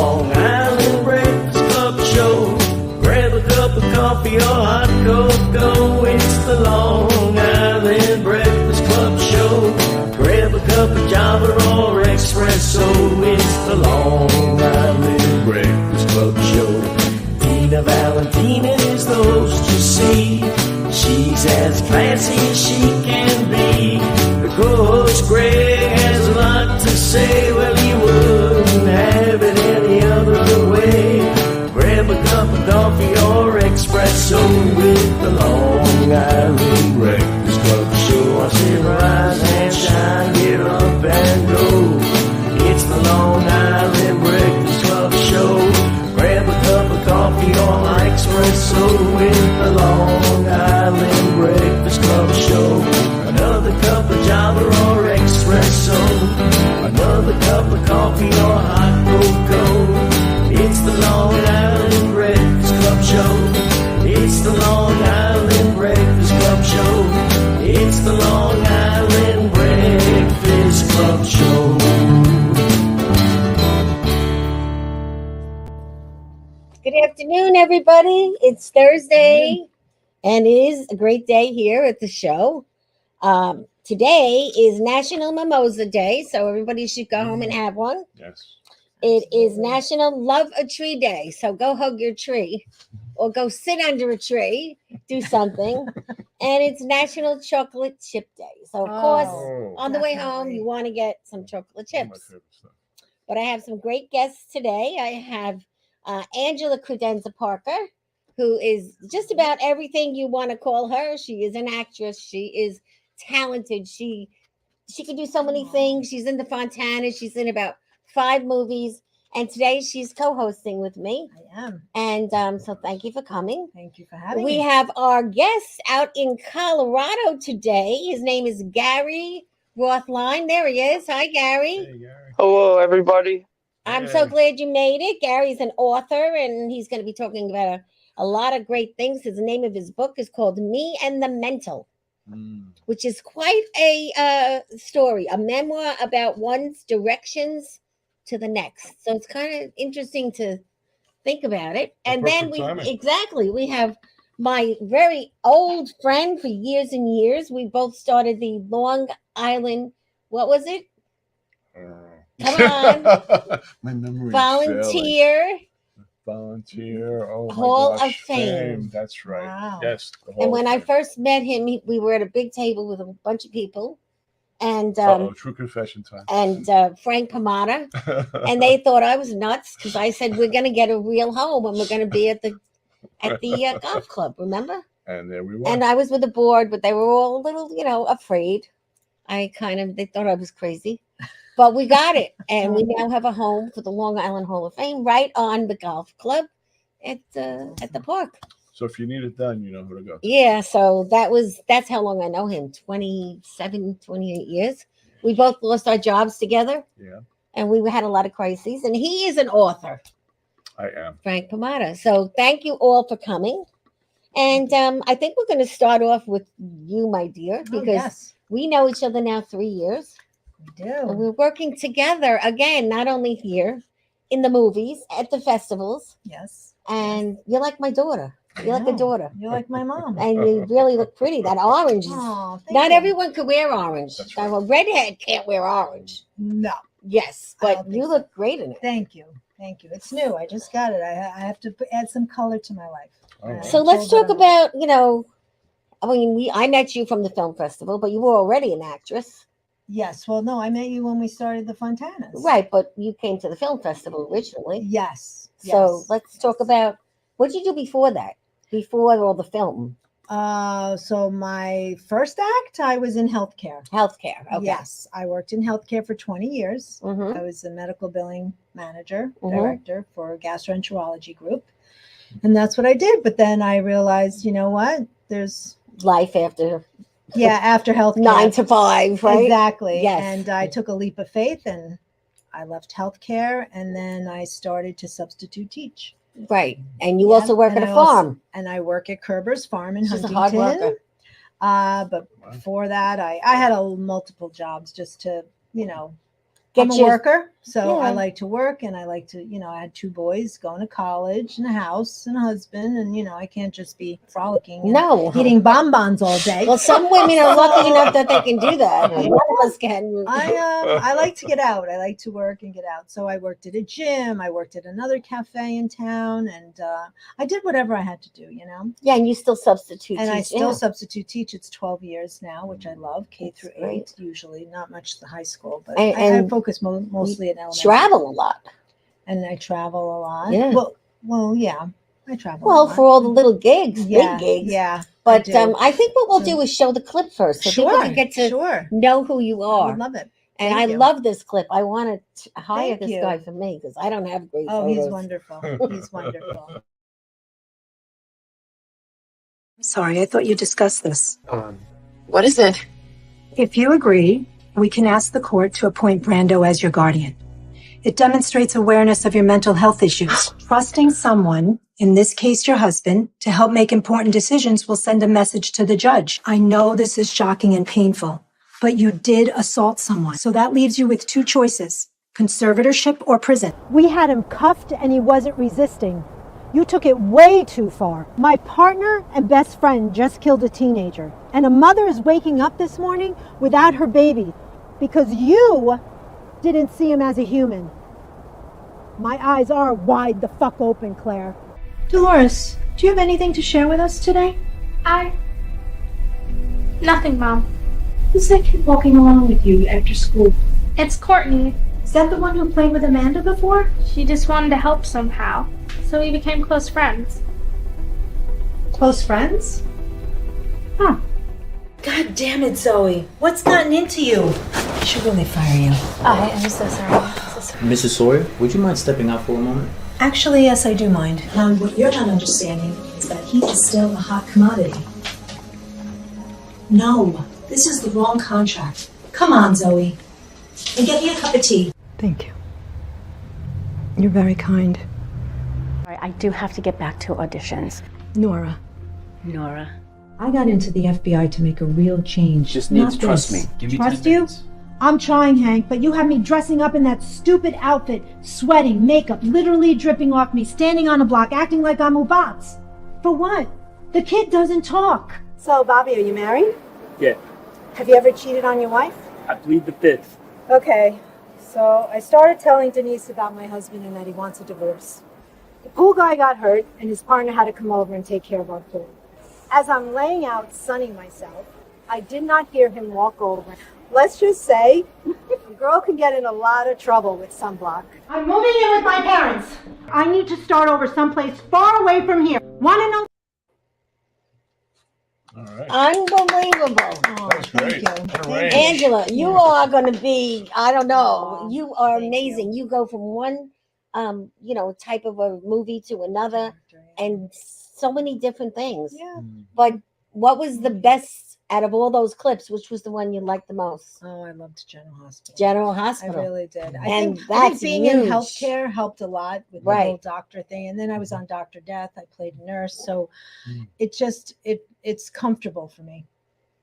Long Island Breakfast Club show. Grab a cup of coffee or hot cocoa. It's the Long Island Breakfast Club show. Grab a cup of Java or espresso. It's the Long Island Breakfast Club show. Tina Valentina is the host, you see. She's as classy as she can be. The co-host Greg has a lot to say. Well, he wouldn't have it any other way. Grab a cup of coffee or espresso with the Long Island Breakfast Club show. I say rise and shine, get up and go. It's the Long Island Breakfast Club show. Grab a cup of coffee or espresso with the Long Island Breakfast Club show. Another cup of Java or espresso. Another cup of coffee or hot cocoa. It's the Long Island Breakfast Club show. It's the Long Island Breakfast Club show. It's the Long Island Breakfast Club show. Good afternoon, everybody. It's Thursday, and it is a great day here at the show. Today is National Mimosa Day, so everybody should go home and have one. Yes. It is National Love a Tree Day, so go hug your tree or go sit under a tree, do something. And it's National Chocolate Chip Day. So, of course, on the way home, you want to get some chocolate chips. But I have some great guests today. I have Angela Credenza Parker, who is just about everything you want to call her. She is an actress. She is talented. She can do so many things. She's in the Fontana. She's in about 5 movies. And today she's co-hosting with me. I am. And so thank you for coming. Thank you for having me. We have our guest out in Colorado today. His name is Gary Rothline. There he is. Hi, Gary. Hey, Gary. Hello, everybody. I'm so glad you made it. Gary's an author, and he's going to be talking about a lot of great things. The name of his book is called Me and the Mental, which is quite a story, a memoir about one's directions to the next. So it's kind of interesting to think about it. And then we have my very old friend for years and years. We both started the Long Island, what was it? Come on. My memory Volunteer oh Hall my gosh, of Fame. That's right. Wow. Yes. And when I first met him, we were at a big table with a bunch of people, and true confession time. and Frank Pomada, and they thought I was nuts because I said we're going to get a real home and we're going to be at the golf club. Remember? And there we were. And I was with the board, but they were all a little, afraid. They thought I was crazy. But we got it, and we now have a home for the Long Island Hall of Fame right on the golf club at the park. So if you need it done, you know who to go to. Yeah, so that's how long I know him, 27, 28 years. We both lost our jobs together. Yeah. And we had a lot of crises, and he is an author. I am. Frank Pomada. So thank you all for coming. And I think we're going to start off with you, my dear, because we know each other now 3 years. We do. And we're working together again, not only here in the movies, at the festivals. Yes. And you're like my daughter. You're like a daughter. You're like my mom. And you really look pretty. That orange is Oh, not everyone could wear orange. That's A redhead can't wear orange. No. Yes, I but don't you think so. look great in it. Thank you. It's new. I just got it. I have to add some color to my life. Oh, So let's talk about, I met you from the film festival, but you were already an actress. Yes. Well, no, I met you when we started the Fontanas. Right, but you came to the film festival originally. Yes. So let's talk about, what did you do before that? Before all the film? So my first act, I was in healthcare. Healthcare. Okay. Yes. I worked in healthcare for 20 years. Mm-hmm. I was a medical billing manager, director for a gastroenterology group. And that's what I did. But then I realized, you know what? There's life after after healthcare. 9 to 5, right? Exactly. Yes. And I took a leap of faith and I left healthcare and then I started to substitute teach. Right. And you also work at a farm. And I work at Kerber's Farm in She's Huntington. a hard worker. But before that, I had multiple jobs just to, Get I'm a your worker. So I Yeah. like to work, and I like to, I had 2 boys going to college and a house and a husband, and I can't just be frolicking and No. eating bonbons all day. Well, some women are lucky enough that they can do that, but none of us can. I like to get out. I like to work and get out. So I worked at a gym. I worked at another cafe in town, and I did whatever I had to do. Yeah, and you still substitute And I teach, still yeah. substitute teach. It's 12 years now, which I love, K That's through 8, great. usually, not much the high school, but And- I and focus mostly at elementary. travel a lot. And I travel a lot. Yeah. Well, yeah, I travel a Well, lot. for all the little gigs, yeah, big gigs. Yeah. But do. I think what we'll So- do is show the clip first, so people can get to sure. know who you I are. would love it. And Thank I you. love this clip. I want to hire Thank this you. guy for me because I don't have great Oh, photos. he's wonderful. He's wonderful. Sorry, I thought you discussed this. What is it? If you agree, we can ask the court to appoint Brando as your guardian. It demonstrates awareness of your mental health issues. Trusting someone, in this case your husband, to help make important decisions will send a message to the judge. I know this is shocking and painful, but you did assault someone. So that leaves you with 2 choices, conservatorship or prison. We had him cuffed and he wasn't resisting. You took it way too far. My partner and best friend just killed a teenager, and a mother is waking up this morning without her baby because you didn't see him as a human. My eyes are wide the fuck open, Claire. Dolores, do you have anything to share with us today? Nothing, Mom. Who's that kid walking along with you after school? It's Courtney. Is that the one who played with Amanda before? She just wanted to help somehow, so we became close friends. Close friends? Huh. God damn it, Zoe. What's gotten into you? I should really fire you. I am so sorry. Mrs. Sawyer, would you mind stepping out for a moment? Actually, yes, I do mind. What you're not understanding is that he is still a hot commodity. No, this is the wrong contract. Come on, Zoe. And get me a cup of tea. Thank you. You're very kind. I do have to get back to auditions. Nora, Nora. I got into the FBI to make a real change. Just need not to trust this. me. Give me Trust 10 you? minutes. I'm trying, Hank, but you have me dressing up in that stupid outfit, sweating, makeup literally dripping off me, standing on a block, acting like I'm Ubats. For what? The kid doesn't talk. So, Bobby, are you married? Yeah, Have you ever cheated on your wife? I plead the fifth. Okay, so I started telling Denise about my husband and that he wants a divorce. The pool guy got hurt, and his partner had to come over and take care of our pool. As I'm laying out sunning myself, I did not hear him walk over. Let's just say, a girl can get in a lot of trouble with sunblock. I'm moving in with my parents. I need to start over someplace far away from here. Want to know? All right. Unbelievable. Oh, That's thank great. you. What a Thank range. you. Angela, you are going to be, I don't know, Oh, you are thank amazing. You go from one, type of a movie to another and so many different things. Yeah. But what was the best out of all those clips? Which was the one you liked the most? Oh, I loved General Hospital. General I Hospital. really did. I And think that's being in huge. healthcare helped a lot with the Right. whole doctor thing. And then I was on Dr. Death. I played a nurse. So Mm. it's comfortable for me,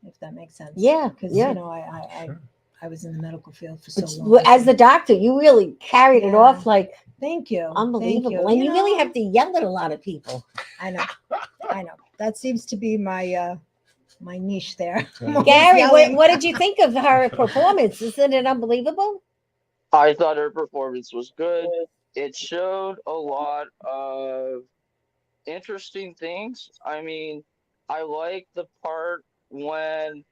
if that makes sense. Yeah, Because, yeah. Sure. I was in the medical field for so Which- long. as the doctor, you really carried it Yeah. off like Thank you. unbelievable. Thank you. And you really know, have to yell at a lot of people. I know. I know. That seems to be my my niche there. Yeah. I'm always Gary, yelling. what did you think of her performance? Isn't it unbelievable? I thought her performance was good. It showed a lot of interesting things. I mean, I like the part when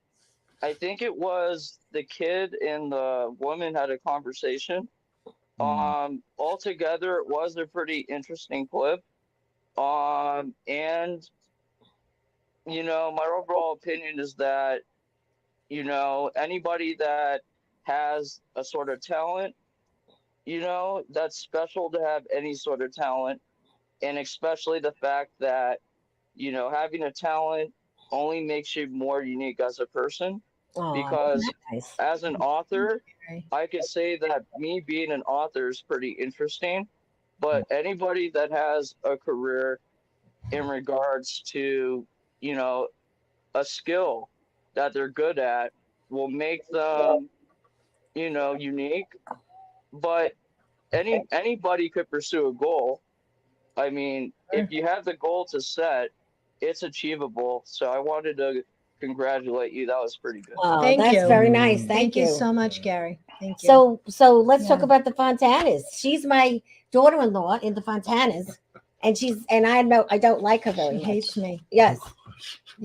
I think it was the kid and the woman had a conversation. Altogether, it was a pretty interesting clip. And my overall opinion is that, anybody that has a sort of talent, that's special to have any sort of talent. And especially the fact that, having a talent only makes you more unique as a person. Oh, Because nice. as an author, Gary. I could say that me being an author is pretty interesting. But anybody that has a career in regards to, a skill that they're good at will make them, unique. but anybody could pursue a goal. I mean, if you have the goal to set, it's achievable. So I wanted to congratulate you. That was pretty good. Oh, Thank that's you. very nice. Mm. Thank you. so much, Gary. Thank you. So let's talk Yeah. about the Fontanas. She's my daughter-in-law in the Fontanas, and I know I don't like her very she much. hates me. Yes.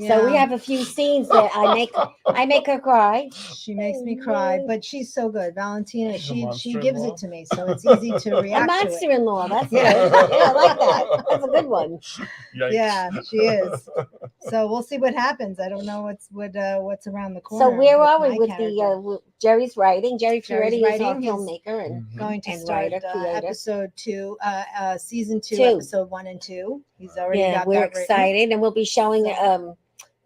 So we Yeah. have a few scenes that I make her cry. She makes me cry, but she's so good. Valentina, She's a she gives monster-in-law? it to me, so it's easy to A react to it. monster-in-law. That's Yeah. good. Yeah, I like that. That's a good one. Yikes. Yeah, she is. So we'll see what happens. I don't know what's around the corner. So where are we my with character. with Jerry's writing? Jerry Jerry's Fioretti is our writing. He's filmmaker and going to and start writer, creator. episode 2, season 2, Two. episode 1 and 2. He's already Yeah, got we're that written. excited, and we'll be showing So-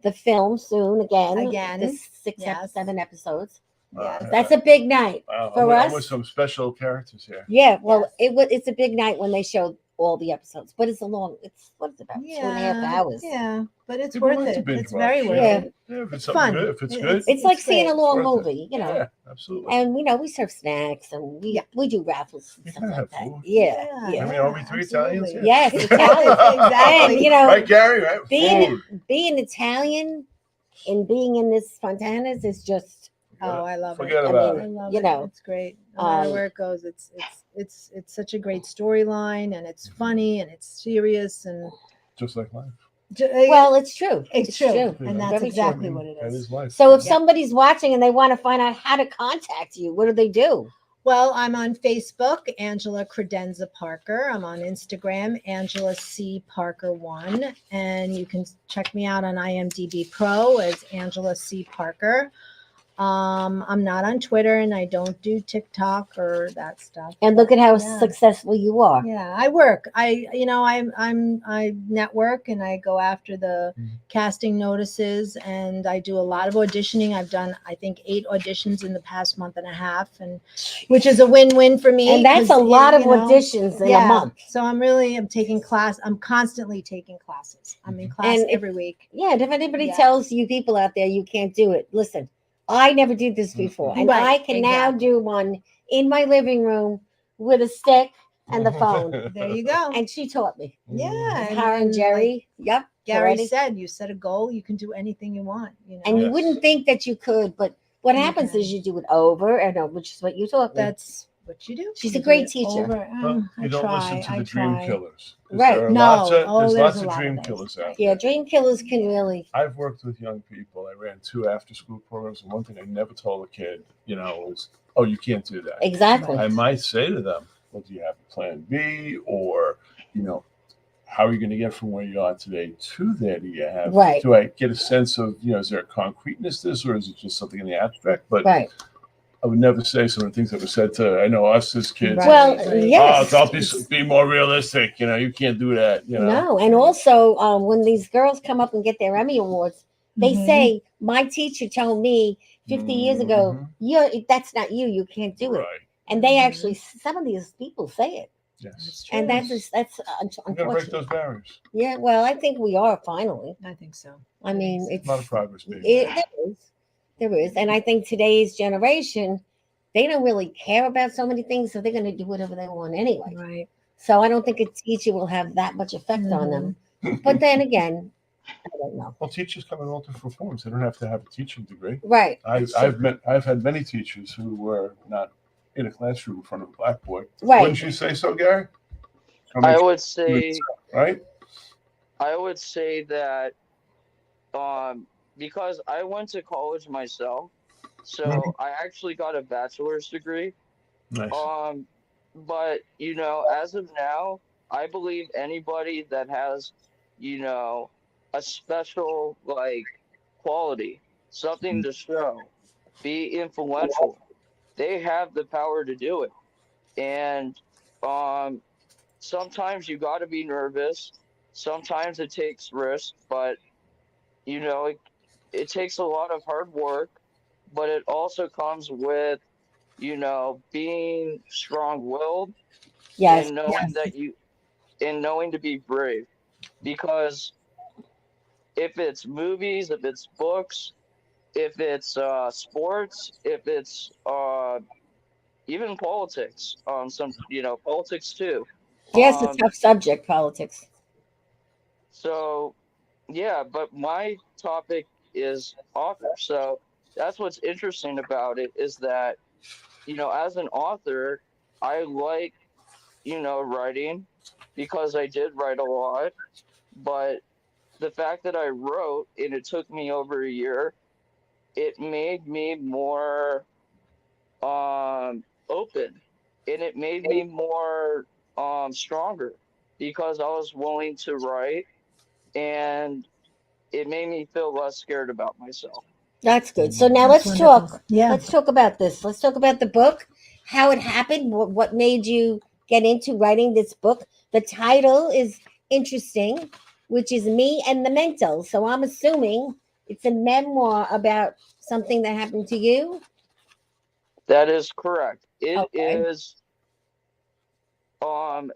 the film soon again. Again, the 6 yes. 7 episodes. Yes. That's a big night Wow, for I'm us. with some special characters here. Yeah, well, Yes. it's a big night when they show all the episodes, but it's what's it about 2.5 hours. Yeah, but it's Yeah, we worth like to it. binge It's watch, very you worth know? Yeah. it. Yeah, if it's It's something fun. good, if it's good, It's like It's seeing great. a long It's worth it. movie, you know. Yeah, absolutely. And we serve snacks and we do raffles and You stuff can like have that. food. Yeah, I yeah. mean, are we 3 Italians absolutely. here? Yes, Italian. Exactly. And you know, Right, Gary? Right? being Food. being Italian and being in this Fontanas is just Oh, I love Forget it. about I it. love You it. know, It's great. No matter um, where it goes, it's such a great storyline, and it's funny and it's serious and Just like life. well, it's true. it's true, Yeah. and that's Very exactly I what mean, it That is. is life. So if Yeah. somebody's watching and they want to find out how to contact you, what do they do? Well, I'm on Facebook, Angela Credenza Parker. I'm on Instagram, Angela C Parker 1, and you can check me out on IMDb Pro as Angela C Parker. I'm not on Twitter, and I don't do TikTok or that stuff. And look at how Yeah. successful you are. Yeah, I work. I network, and I go after the casting notices, and I do a lot of auditioning. I've done, I think, 8 auditions in the past month and a half, and which is a win-win for me. And that's 'cause, a lot of you know, auditions in a yeah. month. So I'm taking class. I'm constantly taking classes. I'm in class And if- every week. Yeah, and if anybody Yeah. tells you people out there you can't do it, listen, I never did this before. And Right, I can now exactly. do one in my living room with a stick and the phone. There you go. And she taught me. Yeah, Her and like Jerry. Yep. Gary Fioretti. said, you set a goal, you can do anything you want. You know, And you Yes. wouldn't think that you could, but what You happens can. is you do it over and over, which is what you taught me. that's what you do. She's You a do great it teacher. over- Well, I you don't try, listen to I the dream try. killers. 'Cause Right. There are No. lots of, Oh, there's there's lots a of lot of dream those. killers out Yeah, there. dream killers can really. I've worked with young people. I ran 2 after-school programs, and one thing I never told a kid, was, "Oh, you can't do that." Exactly. I might say to them, "Well, do you have a plan B, or how are you going to get from where you are today to there? Do you have? Right. Do I get a sense of is there a concreteness to this, or is it just something in the abstract?" But Right. I would never say some of the things that were said to I know us as kids. Right. Well, Right. yes. Oh, be more realistic. You can't do that. No, and also when these girls come up and get their Emmy awards, they Mhm. say, "My teacher told me 50 years ago, that's not you. You can't do it." Right. And they Mhm. actually, some of these people say it, Yes. and true. that's I'm gonna break unfortunate. those barriers. Yeah, well, I think we are finally. I think so. I mean, it's A lot of progress being made. there is, and I think today's generation, they don't really care about so many things, so they're going to do whatever they want anyway. Right. So I don't think a teacher will have that much effect on them. But then again, I don't know. Well, teachers come in all different forms. They don't have to have a teaching degree. Right. I've had many teachers who were not in a classroom in front of a blackboard. Right. Wouldn't you say so, Gary? I would say Right. I would say that because I went to college myself, so I actually got a bachelor's degree. Nice. But as of now, I believe anybody that has, a special quality, something to show, be influential, they have the power to do it. And sometimes you got to be nervous. Sometimes it takes risk, but it takes a lot of hard work. But it also comes with, being strong-willed Yes. and knowing to be brave. Because if it's movies, if it's books, if it's sports, if it's even politics. Politics too. Yes, a Um, tough subject, politics. so yeah, but my topic is author. So that's what's interesting about it is that, as an author, I like, writing because I did write a lot, but the fact that I wrote and it took me over a year, it made me more open, and it made me more stronger because I was willing to write, and it made me feel less scared about myself. That's good. So now That's let's wonderful. talk. Yeah. Let's talk about this. Let's talk about the book, how it happened, what made you get into writing this book. The title is interesting, which is Me and the Mental. So I'm assuming it's a memoir about something that happened to you. That is correct. It Okay. is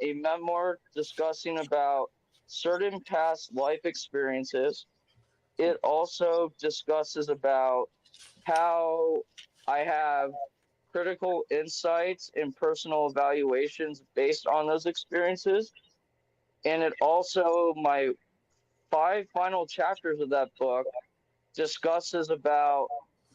a memoir discussing about certain past life experiences. It also discusses about how I have critical insights and personal evaluations based on those experiences. And it also, my 5 final chapters of that book discusses about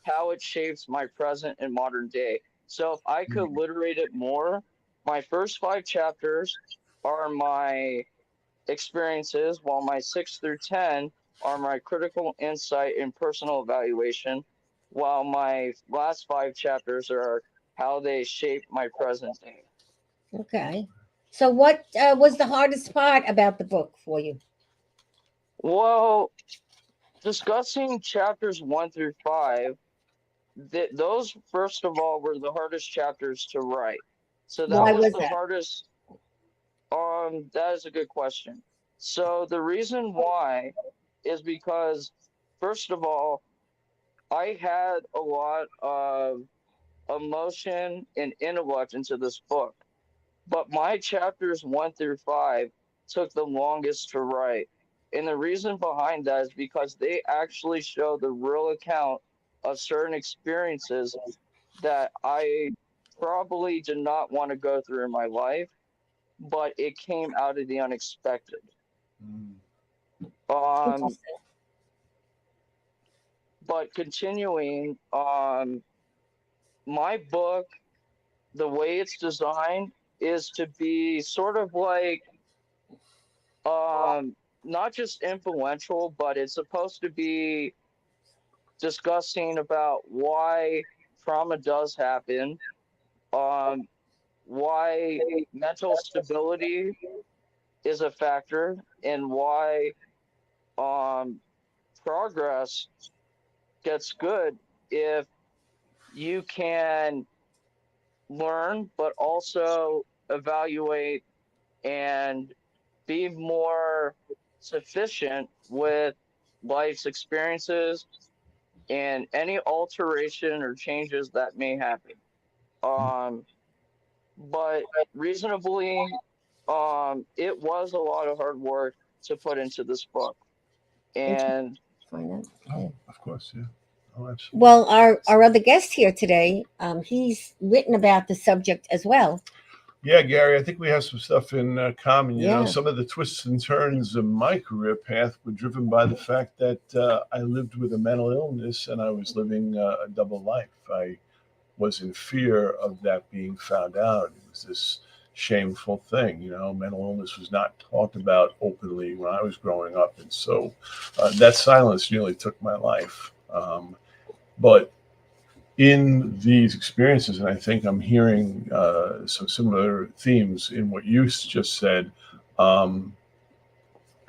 how it shapes my present and modern day. So if I could literate it more, my first 5 chapters are my experiences, while my 6 through 10 are my critical insight and personal evaluation, while my last 5 chapters are how they shape my present day. Okay. So what was the hardest part about the book for you? Well, discussing chapters 1 through 5, those first of all were the hardest chapters to write. So that Why was was the that? hardest. That is a good question. So the reason why is because, first of all, I had a lot of emotion and intellect into this book, but my chapters 1 through 5 took the longest to write. And the reason behind that is because they actually show the real account of certain experiences that I probably did not want to go through in my life, but it came out of the unexpected. Um, Interesting. but continuing, my book, the way it's designed is to be sort of like not just influential, but it's supposed to be discussing about why trauma does happen, um, why mental stability is a factor, and why um, progress gets good if you can learn, but also evaluate and be more sufficient with life's experiences and any alteration or changes that may happen. Um, but reasonably, it was a lot of hard work to put into this book. And Oh, of course, yeah. Oh, absolutely. Well, our other guest here today, he's written about the subject as well. Yeah, Gary, I think we have some stuff in common. You know, Yeah. some of the twists and turns of my career path were driven by the fact that I lived with a mental illness and I was living a double life. I was in fear of that being found out. It was this shameful thing. You know, mental illness was not talked about openly when I was growing up. And so that silence nearly took my life. But in these experiences, and I think I'm hearing some similar themes in what you just said,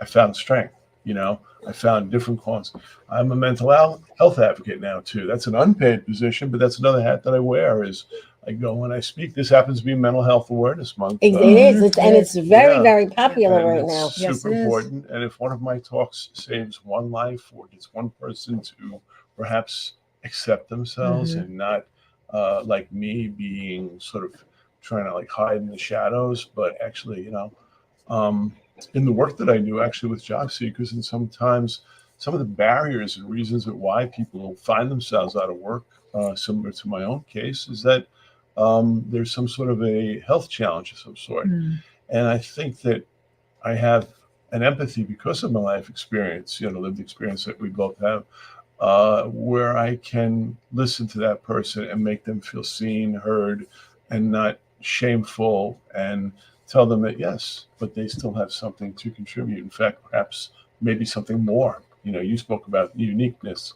I found strength. You know, I found different causes. I'm a mental health advocate now too. That's an unpaid position, but that's another hat that I wear. Is I go and I speak. This happens to be Mental Health Awareness Month. It is, and it's very, yeah. very popular And right it's now. super important. And if one of my talks saves one life or gets one person to perhaps accept themselves and not like me being sort of trying to like hide in the shadows, but actually, you know, in the work that I do actually with job seekers, and sometimes some of the barriers and reasons that why people find themselves out of work, similar to my own case, is that there's some sort of a health challenge of some sort. And I think that I have an empathy because of my life experience, lived experience that we both have, where I can listen to that person and make them feel seen, heard, and not shameful, and tell them that yes, but they still have something to contribute. In fact, perhaps maybe something more. You spoke about uniqueness.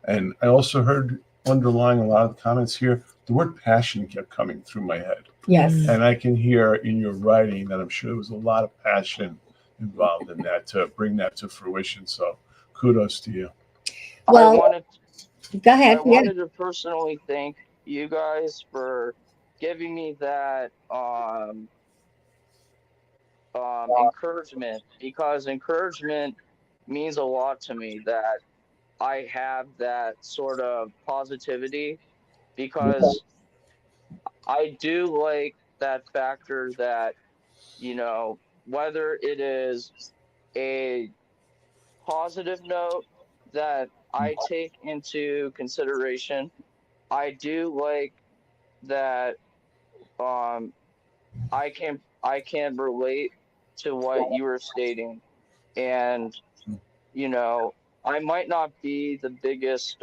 And I also heard underlying a lot of the comments here, the word passion kept coming through my head. Yes. And I can hear in your writing that I'm sure there was a lot of passion involved in that to bring that to fruition. So kudos to you. Well, go ahead. I wanted to personally thank you guys for giving me that encouragement, because encouragement means a lot to me, that I have that sort of positivity, because I do like that factor that, whether it is a positive note that I take into consideration, I do like that I can relate to what you were stating. And I might not be the biggest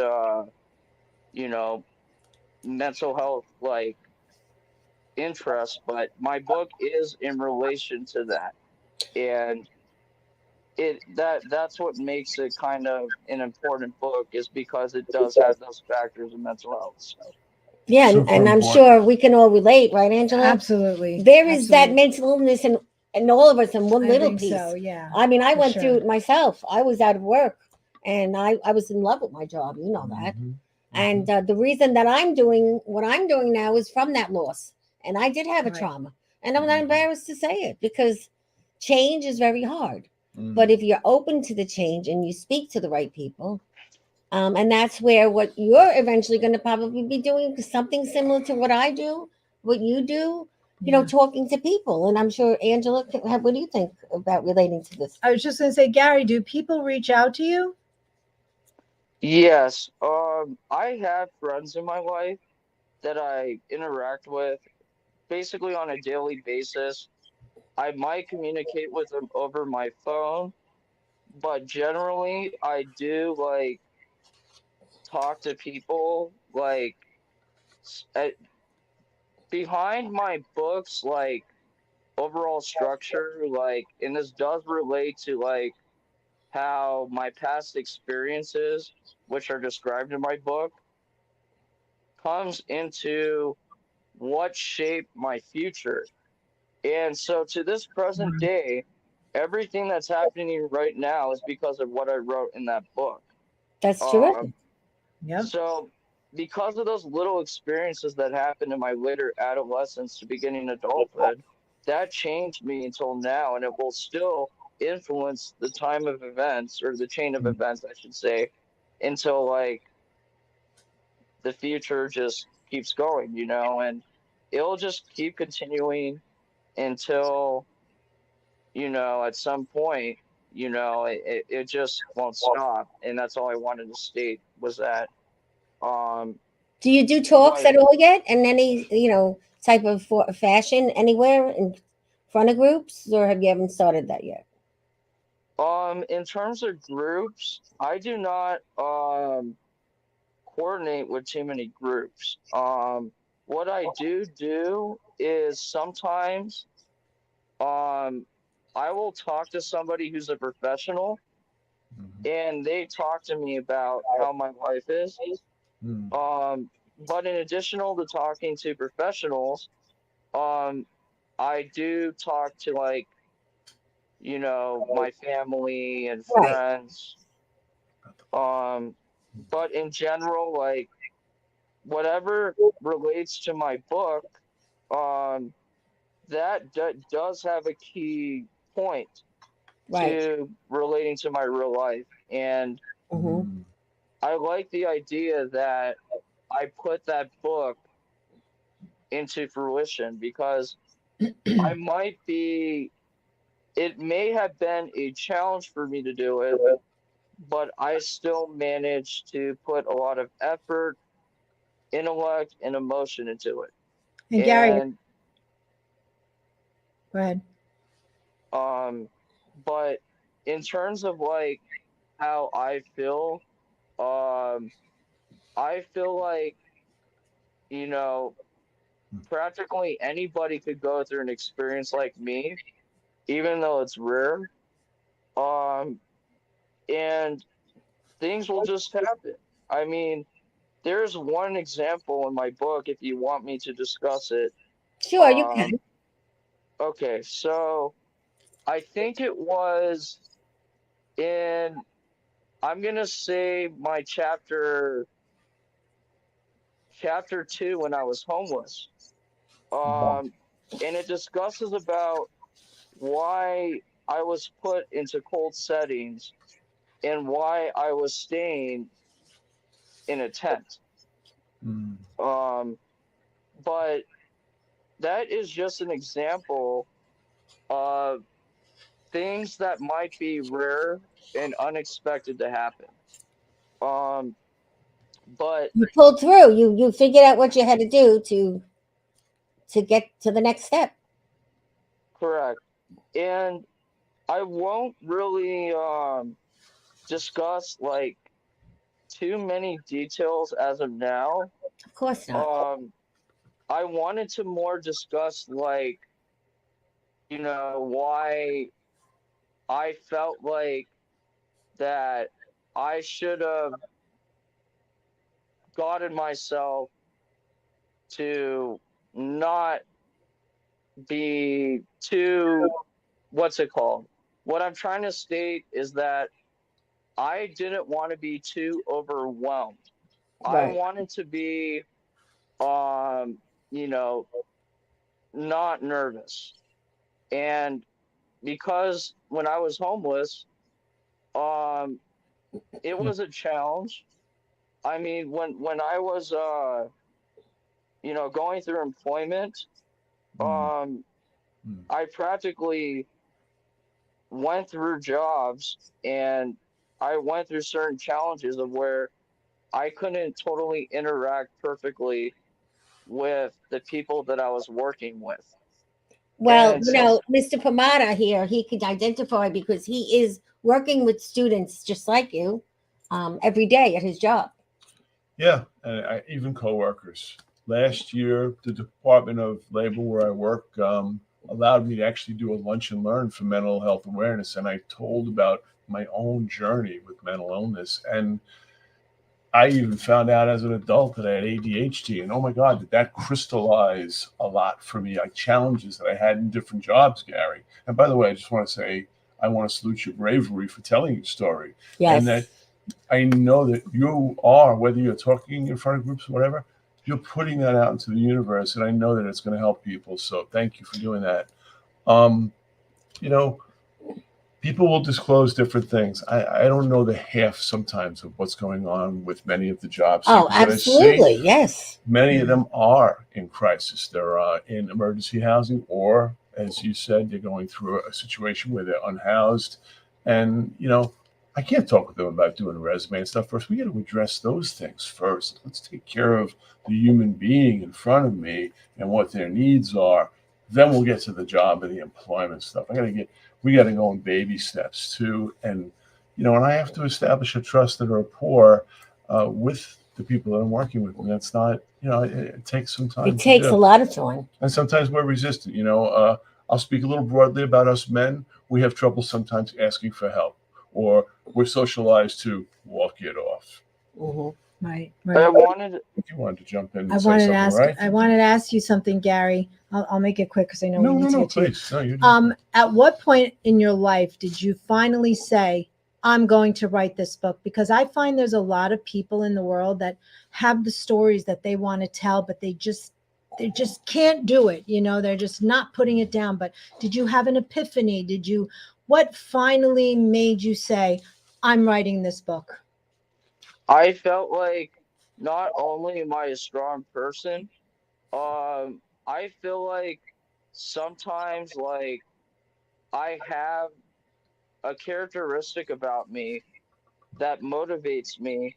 mental health interest, but my book is in relation to that. And that's what makes it kind of an important book, is because it does have those factors of mental health. So. Yeah, and I'm sure we can all relate, right, Angela? Absolutely. There is that mental illness in all of us in one little piece. So, yeah. I mean, I went through it myself. I was out of work, and I was in love with my job. You know that. And the reason that I'm doing what I'm doing now is from that loss. And I did have a trauma. And I'm not embarrassed to say it, because change is very hard. But if you're open to the change and you speak to the right people, and that's where what you're eventually going to probably be doing, something similar to what I do, what you do, talking to people. And I'm sure Angela, what do you think about relating to this? I was just going to say, Gary, do people reach out to you? Yes. I have friends in my life that I interact with basically on a daily basis. I might communicate with them over my phone, but generally I do talk to people behind my books, overall structure, and this does relate to how my past experiences, which are described in my book, comes into what shaped my future. And so to this present day, everything that's happening right now is because of what I wrote in that book. That's true. So because of those little experiences that happened in my later adolescence to beginning adulthood, that changed me until now, and it will still influence the time of events, or the chain of events, I should say, until the future just keeps going, and it'll just keep continuing until, at some point, it just won't stop. And that's all I wanted to state, was that. Do you do talks at all yet, in any type of fashion anywhere in front of groups, or have you haven't started that yet? In terms of groups, I do not coordinate with too many groups. What I do is sometimes I will talk to somebody who's a professional, and they talk to me about how my life is. But in addition to talking to professionals, I do talk to my family and friends. But in general, whatever relates to my book, that does have a key point to relating to my real life. And I like the idea that I put that book into fruition, because it may have been a challenge for me to do it, but I still managed to put a lot of effort, intellect, and emotion into it. And Gary, And go ahead. but in terms of like how I feel like, you know, practically anybody could go through an experience like me, even though it's rare. Um, and things will just happen. I mean, there's one example in my book if you want me to discuss it. Sure, you can. Okay, so I think it was in, I'm gonna say my chapter 2 when I was homeless. And it discusses about why I was put into cold settings and why I was staying in a tent. Mm. But that is just an example of things that might be rare and unexpected to happen. Um, but You pulled through. You figured out what you had to do to get to the next step. correct. And I won't really discuss like too many details as of now. Of course not. I wanted to more discuss like, why I felt like that I should have gotten myself to not be too, what's it called? What I'm trying to state is that I didn't want to be too overwhelmed. I Right. wanted to be, um, you know, not nervous. And because when I was homeless, um, it was a challenge. I mean, when I was, going through employment, Mm. um, I practically went through jobs and I went through certain challenges of where I couldn't totally interact perfectly with the people that I was working with. Well, And since, Mr. Pomada here, he could identify because he is working with students just like you every day at his job. Yeah, and even coworkers. Last year, the Department of Labor, where I work, allowed me to actually do a lunch and learn for mental health awareness, and I told about my own journey with mental illness. And I even found out as an adult that I had ADHD, and oh my God, did that crystallize a lot for me? Like challenges that I had in different jobs, Gary. And by the way, I just want to say I want to salute your bravery for telling your story, and that Yes. I know that you are, whether you're talking in front of groups or whatever, you're putting that out into the universe, and I know that it's going to help people. So thank you for doing that. Um, you know, people will disclose different things. I don't know the half sometimes of what's going on with many of the job Oh, seekers that I see. absolutely. Yes. Many of them are in crisis. They're in emergency housing, or as you said, they're going through a situation where they're unhoused. And, I can't talk with them about doing a resume and stuff first. We got to address those things first. Let's take care of the human being in front of me and what their needs are. Then we'll get to the job and the employment stuff. We got to go in baby steps too. And, and I have to establish a trust and a rapport with the people that I'm working with. And that's not, it takes some time It to takes do. a lot of time. And sometimes we're resistant. I'll speak a little broadly about us men. We have trouble sometimes asking for help, or we're socialized to walk it off. Mm-hmm. Right. I wanted, You wanted to jump in and I say wanted something, to ask. right? I wanted to ask you something, Gary. I'll make it quick because I know we need to get to you. Please. No, you At what point in your life did you finally say, I'm going to write this book? Because I find there's a lot of people in the world that have the stories that they want to tell, but they just can't do it. They're just not putting it down. But did you have an epiphany? What finally made you say, I'm writing this book? I felt like not only am I a strong person, I feel like sometimes like I have a characteristic about me that motivates me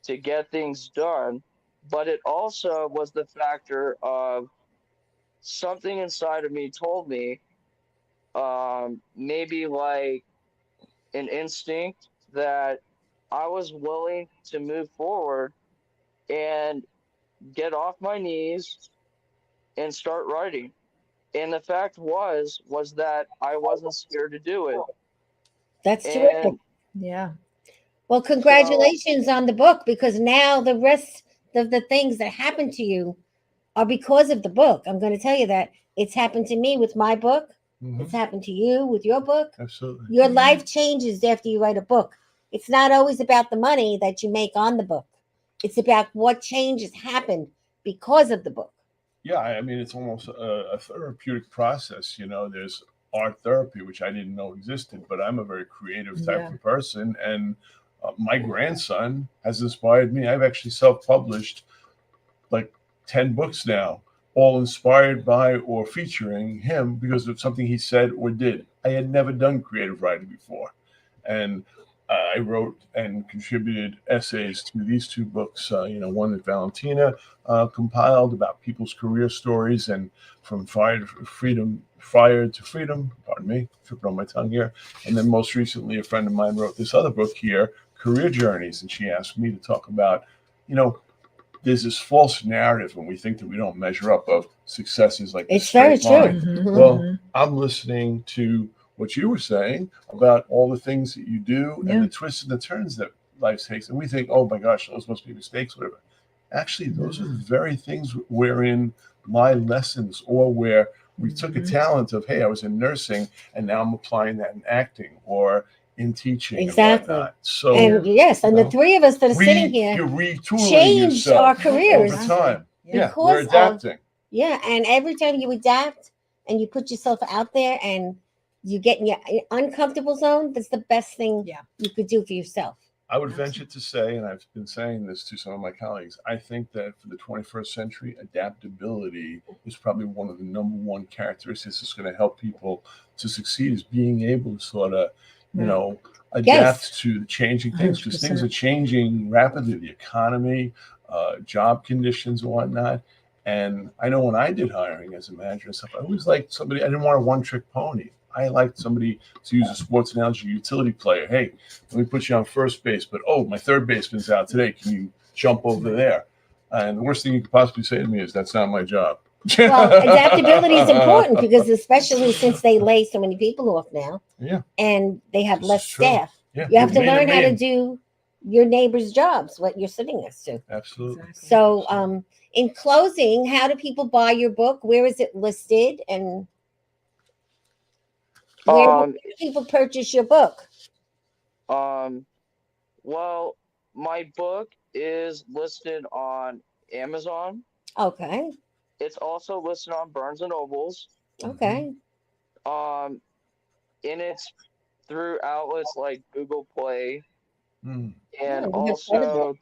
to get things done, but it also was the factor of something inside of me told me, maybe like an instinct, that I was willing to move forward and get off my knees and start writing. And the fact was that I wasn't scared to do it. That's terrific. And Yeah. Well, congratulations on the book, because now the rest of the things that happened to you are because of the book. I'm going to tell you that it's happened to me with my book. It's happened to you with your book. Absolutely. Your life changes after you write a book. It's not always about the money that you make on the book. It's about what changes happened because of the book. Yeah, I mean, it's almost a therapeutic process. You know, there's art therapy, which I didn't know existed, but I'm a very creative type of person. And my grandson has inspired me. I've actually self-published like 10 books now, all inspired by or featuring him because of something he said or did. I had never done creative writing before. And I wrote and contributed essays to these two books, one that Valentina compiled about people's career stories and from fire to freedom, pardon me, tripping on my tongue here. And then most recently, a friend of mine wrote this other book here, Career Journeys. And she asked me to talk about, there's this false narrative when we think that we don't measure up of successes like it's very true. Well, I'm listening to what you were saying about all the things that you do and the twists and the turns that life takes. And we think, oh my gosh, those must be mistakes, whatever. Actually, those are the very things wherein my lessons, or where we took a talent of, hey, I was in nursing and now I'm applying that in acting or in teaching. Exactly. And so, and yes, and the three of us that are sitting here you're retooling changed our yourself careers over time. Yeah, because we're adapting. And every time you adapt and you put yourself out there and you get in your uncomfortable zone, that's the best thing you could do for yourself. I would venture to say, and I've been saying this to some of my colleagues, I think that for the 21st century, adaptability is probably one of the number one characteristics that's going to help people to succeed, is being able to sort of, adapt to the changing things, because things are changing rapidly, the economy, job conditions and whatnot. And I know when I did hiring as a manager and stuff, I always liked somebody, I didn't want a one-trick pony. I liked somebody, to use a sports analogy, utility player. Hey, let me put you on first base, but my third baseman's out today. Can you jump over there? And the worst thing you could possibly say to me is, that's not my job. Well, adaptability is important because especially since they lay so many people off now. Yeah. And they have less staff. Yeah. You have to learn how to do your neighbor's jobs, what you're sitting next to. Absolutely. So in closing, how do people buy your book? Where is it listed? And where do people purchase your book? Well, my book is listed on Amazon. Okay. It's also listed on Barnes and Nobles. Okay. And it's through outlets like Google Play and also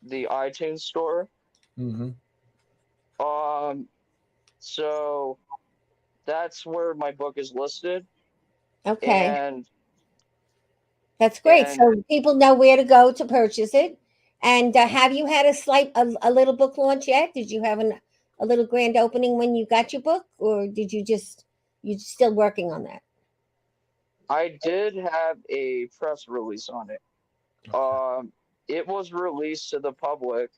the iTunes store. So that's where my book is listed. Okay. And that's great. So people know where to go to purchase it. And have you had a little book launch yet? Did you have a little grand opening when you got your book, or did you you're still working on that? I did have a press release on it. It was released to the public,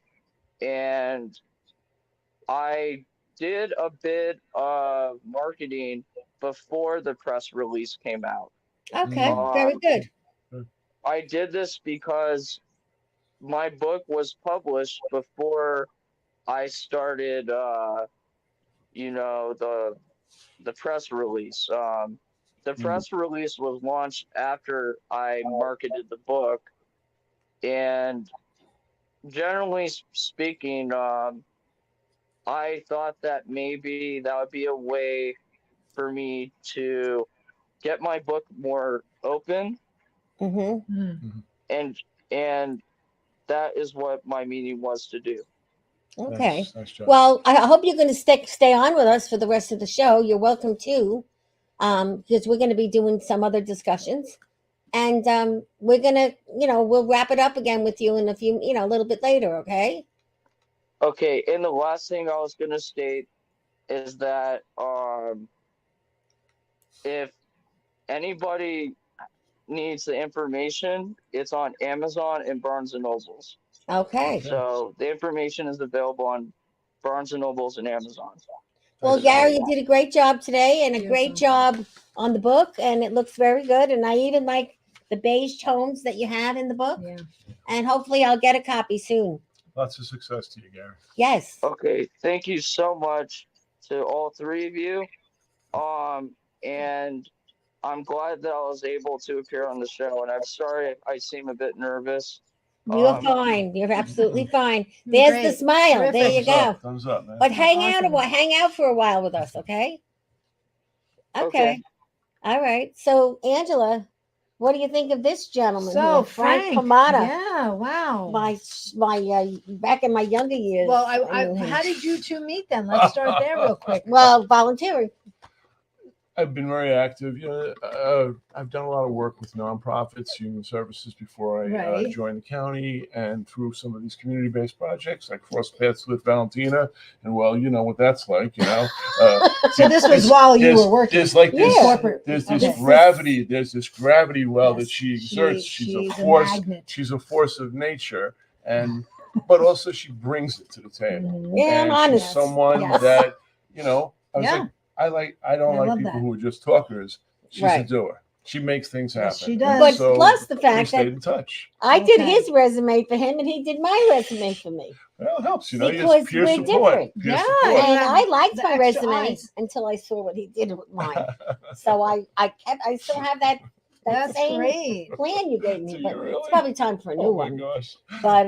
and I did a bit of marketing before the press release came out. Okay, very good. I did this because my book was published before I started, the press release. The press release was launched after I marketed the book, and generally speaking, I thought that maybe that would be a way for me to get my book more open, and that is what my meaning was to do. Okay. Nice job. Well, I hope you're going to stay on with us for the rest of the show. You're welcome to, because we're going to be doing some other discussions, and we're going to, we'll wrap it up again with you in a few, a little bit later. Okay. Okay. And the last thing I was going to state is that if anybody needs the information, it's on Amazon and Barnes and Nobles. Okay. So the information is available on Barnes and Nobles and Amazon. Well, Gary, you did a great job today and a great job on the book, and it looks very good. And I even like the beige tones that you have in the book. Yeah. And hopefully I'll get a copy soon. Lots of success to you, Gary. Yes. Okay, thank you so much to all three of you. And I'm glad that I was able to appear on the show. And I'm sorry I seem a bit nervous. You're fine. You're absolutely fine. There's the Great. smile. Terrific. There you go. Thumbs up, man. But hang out Awesome. hang out for a while with us, okay? Okay. All right. So, Angela, what do you think of this gentleman So here? Frank Frank, Pomata. yeah, wow. My back in my younger years. Well, I knew him. how did you two meet then? Let's start there real quick. Well, volunteering. I've been very active. I've done a lot of work with nonprofits, human services before I Right. joined the county, and through some of these community-based projects, I crossed paths with Valentina, and well, you know what that's like, you know. So this was while you were working. There's like this, Yeah. Corporate. there's this Okay. gravity. There's this gravity well Yes, that she exerts. She's a she's a force. magnet. She's a force of nature, but also she brings it to the table. Mhm. Yeah, I'm And honest. she's someone Yes. that, you know, I was Yeah. like, I don't I like love people that. who are just talkers. She's Right. a doer. She makes things happen. Yes, she And does. But so plus the we fact stayed that in touch. I did Okay. his resume for him and he did my resume for me. Well, it helps, you know. Because It's peer we're support. different. Peer Yeah, support. and And I liked the my extra resume eyes. until I saw what he did with mine. So I still have that That's same great. plan you gave me, Do but you really? it's probably time for a new Oh my one. gosh. But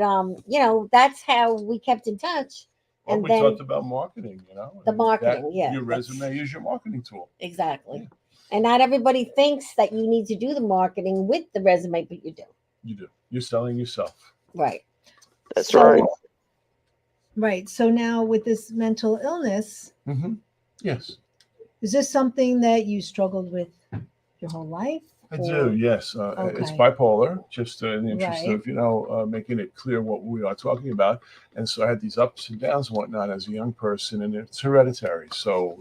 that's how we kept in touch. Well, And we then talked about marketing, you know. The and marketing, that- yeah, Your that's- resume is your marketing tool. exactly. And not everybody thinks that you need to do the marketing with the resume, but you do. You do. You're selling yourself. Right. That's So- right. Right. So now with this mental illness, Mm-hmm. Yes, is this something that you struggled with your whole life? I Or- do. Yes, it's Okay. bipolar. Just in the interest Right. of making it clear what we are talking about. And so I had these ups and downs and whatnot as a young person, and it's hereditary. So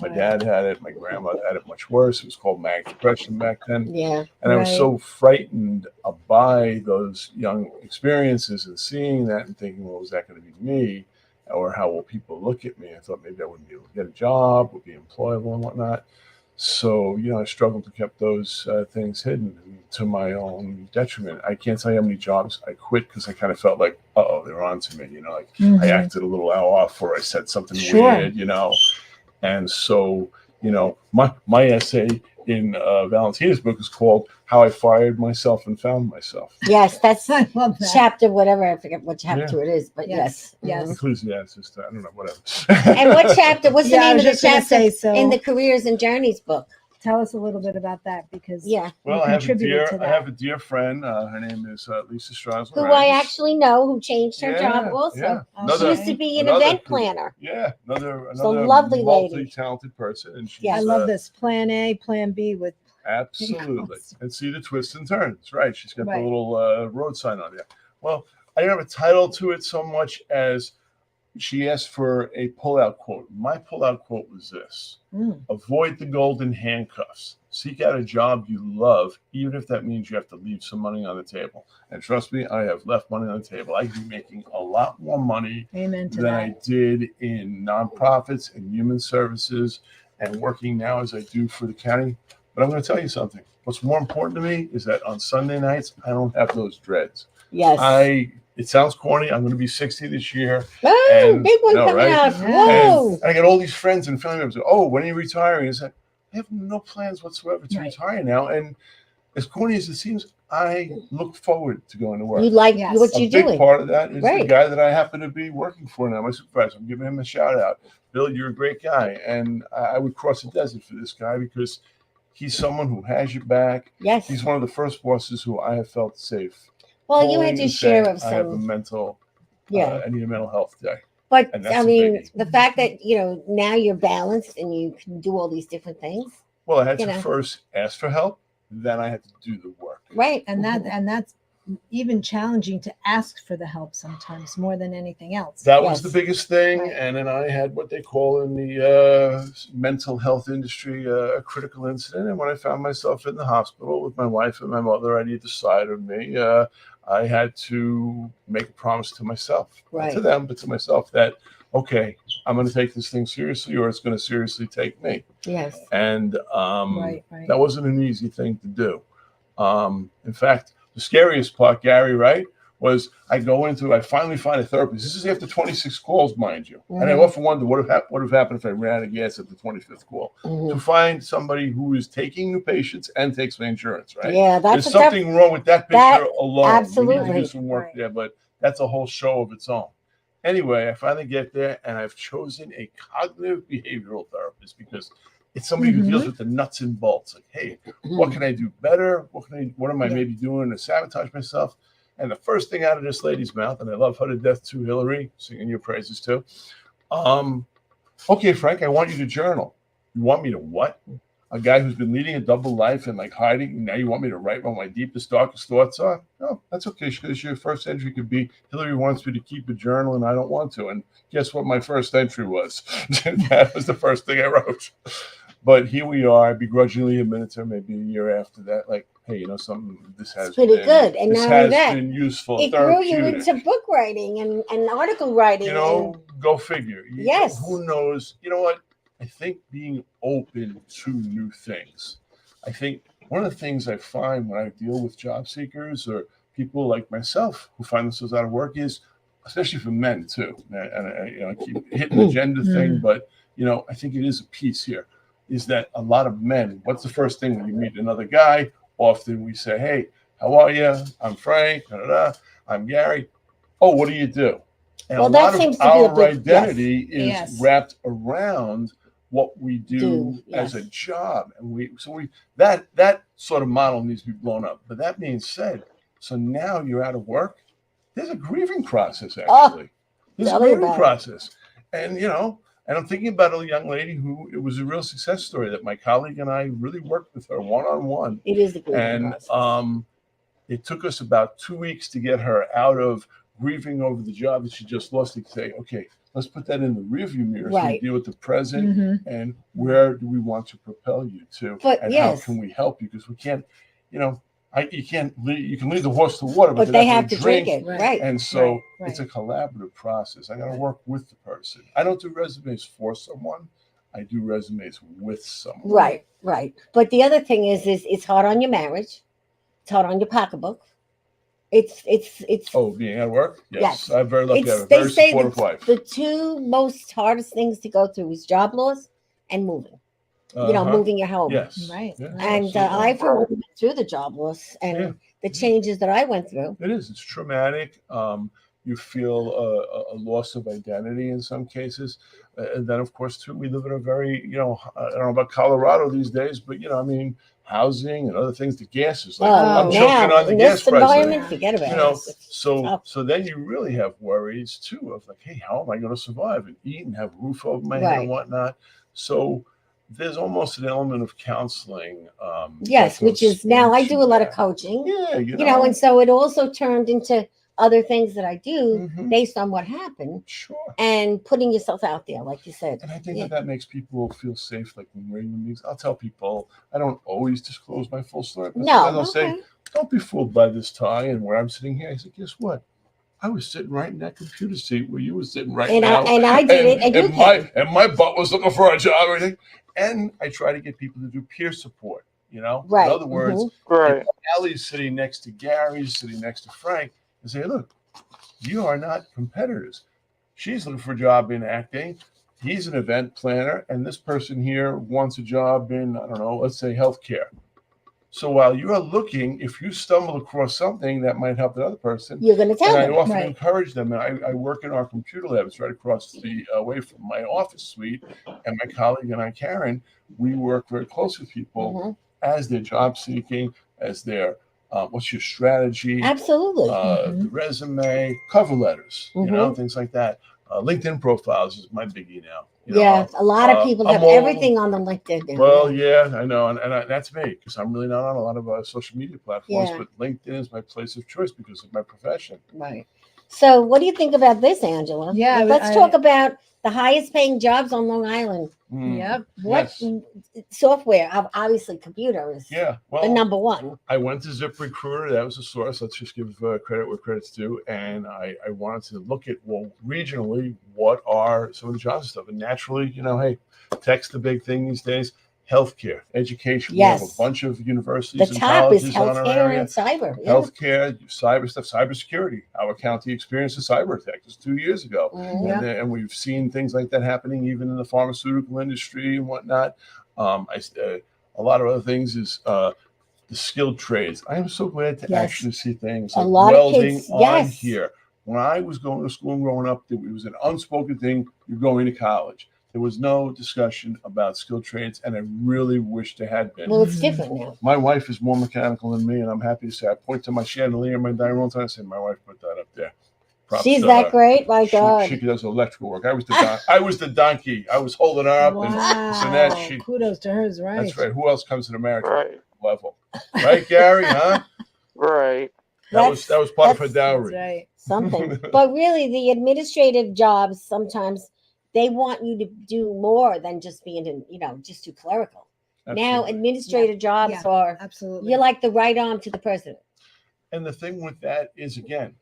my Right. dad had it. My grandmother had it much worse. It was called manic depression back then. Yeah. And I was Right. so frightened by those young experiences and seeing that and thinking, well, is that going to be me? Or how will people look at me? I thought maybe I wouldn't be able to get a job, would be employable and whatnot. So, I struggled to keep those things hidden to my own detriment. I can't tell you how many jobs I quit because I kind of felt like, they're on to me. I Mhm. acted a little off or I said something Sure. weird, And so, my essay in Valentina's book is called How I Fired Myself and Found Myself. Yes, that's I love that. chapter whatever. I forget what chapter it is, but Yes, yes. yes. Ecclesiastes, I don't know, whatever. And what chapter? What's the Yeah, I name was of the just gonna chapter say, so in the Careers and Journeys book? tell us a little bit about that because Yeah. Well, you I have contributed to I that. have a dear friend. Her name is Lisa Strasler. Who I actually know, who changed her job also. Yeah. She used to be an another- event planner. Yeah, another lovely lady. multi-talented person, and she's Yes. I love this plan A, plan B with absolutely. And see the twists and turns, right? She's got Right. the little road sign on there. Well, I don't have a title to it so much as she asked for a pull-out quote. My pull-out quote was this: avoid the golden handcuffs. Seek out a job you love, even if that means you have to leave some money on the table. And trust me, I have left money on the table. I could be making a lot more money amen to than that. I did in nonprofits and human services and working now as I do for the county. But I'm going to tell you something. What's more important to me is that on Sunday nights, I don't have those dreads. Yes. It sounds corny. I'm going to be 60 this year. Oh, and- big one no, coming right? out. Yeah. Whoa. And I get all these friends and family members. Oh, when are you retiring? It's like, I have no plans whatsoever to Right. retire now. And as corny as it seems, I look forward to going to work. You like Yes. what A you're big doing. part of that is the Right. guy that I happen to be working for now, my supervisor. I'm giving him a shout out. Bill, you're a great guy. And I would cross the desert for this guy because he's someone who has your back. Yes. He's one of the first bosses who I have felt safe. Well, you calling had your and share saying, of I have a some. mental, Yeah. I need a mental health day. But and that's I a mean, biggie. the fact that, now you're balanced and you can do all these different things. Well, I had You to know. first ask for help, then I had to do the work. Right. And that's even challenging to ask for the help sometimes more than anything else. That was the Yes. biggest thing. Right. And then I had what they call in the mental health industry a critical incident. And when I found myself in the hospital with my wife and my mother on either side of me, I had to make a promise to myself, not Right. to them, but to myself that, okay, I'm going to take this thing seriously or it's going to seriously take me. Yes. And Right. that wasn't an easy thing to do. In fact, the scariest part, Gary, right, was I finally find a therapist. This is after 26 calls, mind you. And I Mhm. often wonder what would have happened if I ran out of gas at the 25th call. Mhm. To find somebody who is taking new patients and takes my insurance, right? Yeah, There's that's a tough. something wrong with that that- picture alone. We need to absolutely. do some work Right. there, but that's a whole show of its own. Anyway, I finally get there, and I've chosen a cognitive behavioral therapist because it's somebody who deals with the nuts and bolts. Like, hey, what can I do better? What am I Yeah. maybe doing to sabotage myself? And the first thing out of this lady's mouth, and I love her to death too, Hillary, singing your praises too. Okay, Frank, I want you to journal. You want me to what? A guy who's been leading a double life and like hiding. Now you want me to write what my deepest, darkest thoughts are? No, that's okay. Because your first entry could be Hillary wants me to keep a journal and I don't want to. And guess what my first entry was? That was the first thing I wrote. But here we are, begrudgingly a minute or maybe a year after that. Like, hey, you know something? This has It's pretty been, good. And this not only has that, been useful. it grew you therapeutic. into book writing and article writing. You know, go figure. Yes. Who knows? You know what? I think being open to new things. I think one of the things I find when I deal with job seekers or people like myself who find themselves out of work is, especially for men too, and I keep hitting the gender thing, but I think it is a piece here, is that a lot of men, what's the first thing when you meet another guy? Often we say, hey, how are you? I'm Frank, I'm Gary. Oh, what do you do? And Well, a that lot seems of to be a our big- yes. identity is Yes. wrapped around what we do as a yes. job. And that sort of model needs to be blown up. But that being said, so now you're out of work, there's a grieving process actually. There's a tell me grieving about it. process. And and I'm thinking about a young lady who it was a real success story that my colleague and I really worked with her one-on-one. It is the grieving And process. it took us about 2 weeks to get her out of grieving over the job that she just lost to say, okay, let's put that in the rearview mirror. So we Right. deal with the present and where do we want to propel you to? But and yes. how can we help you? Because we can't, you can lead the horse to water, But they're they not have gonna to drink it. Right. Right. And so Right, it's a collaborative process. I got to work with the person. I don't do resumes for someone. I do resumes with someone. Right. Right. But the other thing is it's hard on your marriage. It's hard on your pocketbook. It's Oh, being at work? Yes. I'm very lucky. I have a they very say supportive wife. the two most hardest things to go through is job loss and moving. Uh-huh. Moving your home. Yes. Right. Yeah, And absolutely. I for one went through the job loss and Yeah. the changes that I went through. It is. It's traumatic. You feel a loss of identity in some cases. And then, of course, too, we live in a very, I don't know about Colorado these days, but, housing and other things, the gas is like, I'm choking now on the in gas this price. environment, forget about it. It's tough. So then you really have worries, too, of like, hey, how am I going to survive and eat and have a roof over my head Right. and whatnot? So there's almost an element of counseling. Yes, that which goes is now I into do a lot of that. coaching. Yeah, And so it also turned into other things that I do Mhm. based on what happened Sure. and putting yourself out there, like you said. And I think Yeah. that makes people feel safe. Like when we're in meetings, I'll tell people, I don't always disclose my full story. But No, sometimes I'll okay. say, don't be fooled by this tie. And where I'm sitting here, I said, guess what? I was sitting right in that computer seat where you were sitting right And now. I did it, and you my butt was looking for a job and everything. And I try to get people to do peer support, Right. In other words, Right. if Allie's sitting next to Gary, sitting next to Frank, and say, look, you are not competitors. She's looking for a job in acting. He's an event planner, and this person here wants a job in, I don't know, let's say healthcare. So while you are looking, if you stumble across something that might help the other person, You're going to tell and I them. often Right. encourage them. And I work in our computer lab. It's right across the way from my office suite. And my colleague and I, Karen, we work very close with people Mhm. as they're job seeking, as they're what's your strategy, Absolutely. the resume, cover letters, Mhm. things like that. LinkedIn profiles is my biggie now. Yeah, a lot of people I'm have all- everything on the LinkedIn now. Well, yeah, I know, and that's me because I'm really not on a lot of social media platforms. Yeah. But LinkedIn is my place of choice because of my profession. Right. So, what do you think about this, Angela? Yeah, Let's talk about the highest paying jobs on Long Island. Mm, Yep. What yes. software? Obviously, computer is Yeah, well, the number one. I went to ZipRecruiter. That was the source. Let's just give credit where credit's due. And I wanted to look at, well, regionally, what are some of the jobs and stuff. And naturally, hey, tech's the big thing these days. Healthcare, education. We have Yes. a bunch of universities The and top is colleges on our healthcare area. and cyber. Yeah. Healthcare, cyber stuff, cybersecurity. Our county experienced a cyber attack just 2 years ago. Mhm. And we've seen things like that happening even in the pharmaceutical industry and whatnot. A lot of other things is the skilled trades. I am so glad to Yes. actually see things A like lot of welding kids, on yes. here. When I was going to school and growing up, it was an unspoken thing. You're going to college. There was no discussion about skilled trades, and I really wish there had been. Well, it's different now. My wife is more mechanical than me, and I'm happy to say I point to my chandelier in my dining room all the time and say, my wife put that up there. Props She's to that her. great. My She God. does electrical work. I was the donkey. I was holding her up, and so Wow. that she. Kudos to her, right? That's right. Who else comes to the marriage Right. level? Right, Gary? Huh? Right. That was part of her That's dowry. right. Something. But really, the administrative jobs sometimes they want you to do more than just being, just do clerical. Now, Absolutely. administrative jobs Yeah. are Absolutely. you're like the right arm to the president. And the thing with that is, again,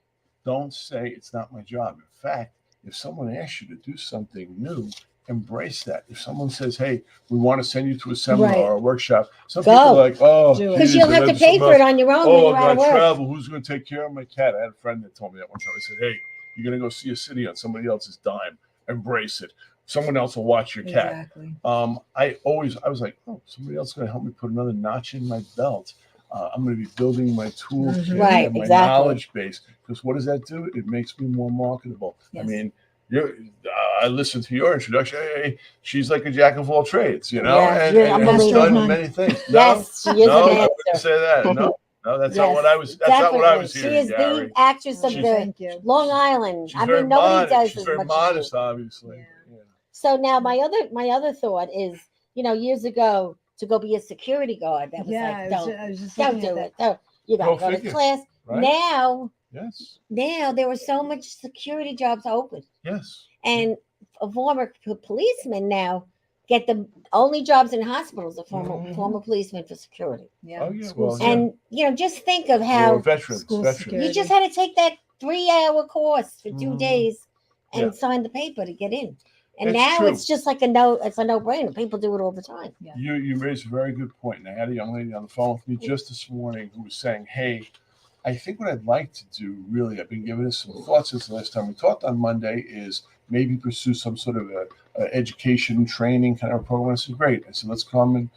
don't say it's not my job. In fact, if someone asks you to do something new, embrace that. If someone says, hey, we want to send you to a seminar Right. or a workshop, some Go. people are like, oh, Do it. Because geez, you'll have to another pay something for it else. on your own when Oh, you're I out of got to work. travel. Who's going to take care of my cat? I had a friend that told me that one time. I said, hey, you're going to go see a city on somebody else's dime. Embrace it. Someone else will watch your cat. Exactly. I was like, oh, somebody else is going to help me put another notch in my belt. I'm going to be building my toolkit Mhm. Right, and my exactly. knowledge base. Because what does that do? It makes me more marketable. Yes. I mean, I listened to your introduction. Hey, she's like a jack of all trades, Yeah, and, you're and has master of done none. many things. Yes, she is no, a I wouldn't master. say that. No, that's not Yes, what I was. That's not what I was definitely. hearing, She is Gary. the actress of She's- the Thank you. Long Island. She's I very mean, nobody modest. does She's as very much modest, as you. obviously. Yeah. Yeah. So now my other thought is, years ago to go be a security guard. That was Yeah, like, I was just don't looking do at it. Don't. You got to Go go to figure, class. right? Now Yes. there were so much security jobs open, Yes. and a former policeman now get the only jobs in hospitals are Mhm. former policemen for security. Yeah. Oh, yeah, School well, yeah. And just think of Or how veterans. School Veterans. security. you just had to take that 3-hour course for 2 Mhm. days and Yeah. sign the paper to get in. And It's now true. it's just like it's a no-brainer. People do it all the time. Yeah. You raised a very good point. And I had a young lady on the phone with me just this morning who was saying, hey, I think what I'd like to do, really, I've been giving this some thought since the last time we talked on Monday, is maybe pursue some sort of a education training kind of program. I said, great. I said, let's come in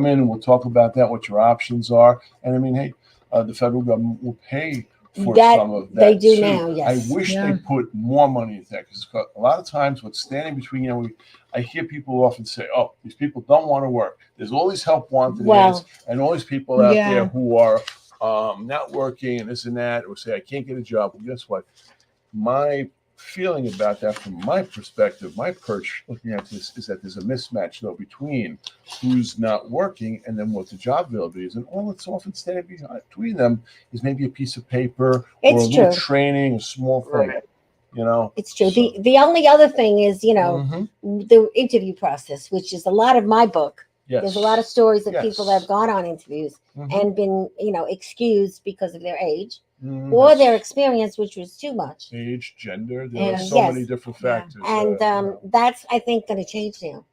and we'll talk about that, what your options are. And I mean, hey, the federal government will pay for That some of that. they do too. now, yes. I wish Yeah. they put more money into that because a lot of times what's standing between, I hear people often say, oh, these people don't want to work. There's all these help wanted Well, ads and all these people out Yeah. there who are not working and this and that, or say, I can't get a job. Well, guess what? My feeling about that from my perspective, my perch looking at this is that there's a mismatch though between who's not working and then what the job availability is. And all that's often standing between them is maybe a piece of paper or It's a little true. training, a small thing, Right. It's true. So- The only other thing is, Mhm. the interview process, which is a lot of my book. Yes. There's a lot of stories of Yes. people that have gone on interviews Mhm. and been, excused because of their age Mhm. or their experience, which was too much. Age, gender, there are And so yes. many different Yeah. factors. And that's, I think, going to change now.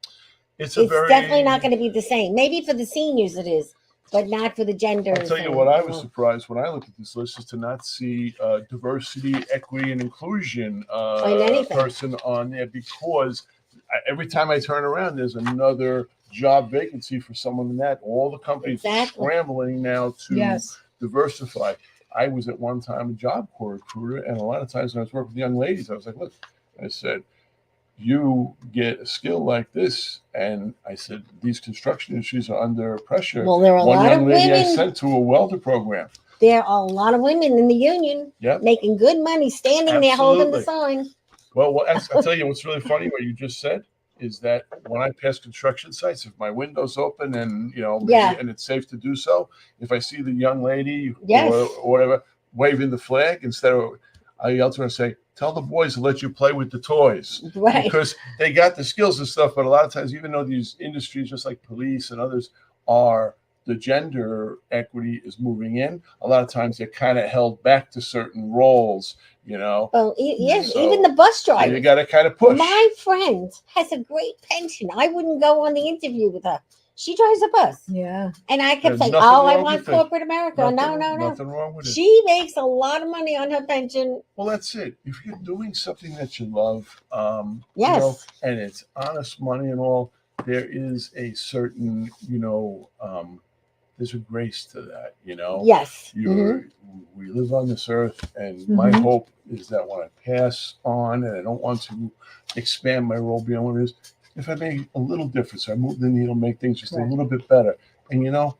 it's It's definitely not going to be the same. Maybe for the seniors it is, but not for the genders. I'll tell you and, what, I was surprised when I looked at this list is to not see diversity, equity, and inclusion On anything. person on there because every time I turn around, there's another job vacancy for someone in that. All the companies are Exactly. scrambling now to Yes. diversify. I was at one time a Job Corps recruiter, and a lot of times when I was working with young ladies, I was like, look, I said, you get a skill like this, and I said, these construction industries are under pressure. Well, there are a One lot young of lady I women. sent to a welder program. There are a lot of women in the union Yep. making good money, standing there holding the sign. Well, I'll tell you what's really funny. What you just said is that when I pass construction sites, if my window's open and maybe, Yeah. and it's safe to do so, if I see the young lady Yes. or whatever waving the flag, instead of I yell to her and say, "Tell the boys to let you play with the toys," Right. because they got the skills and stuff. But a lot of times, even though these industries, just like police and others, are the gender equity is moving in, a lot of times they're kind of held back to certain roles. Well, yes, So, even the bus So driver. you got to kind of push. My friend has a great pension. I wouldn't go on the interview with her. She drives a bus. Yeah. And I kept There's saying, nothing oh, I wrong want with it. corporate America. No. Nothing wrong with it. She makes a lot of money on her pension. Well, that's it. If you're doing something that you love, Yes. and it's honest money and all, there is a certain, there's a grace to that, Yes. We live on this earth, and my Mhm. hope is that when I pass on, and I don't want to expand my role beyond what it is, if I make a little difference, I move the needle, make things just a little bit better. And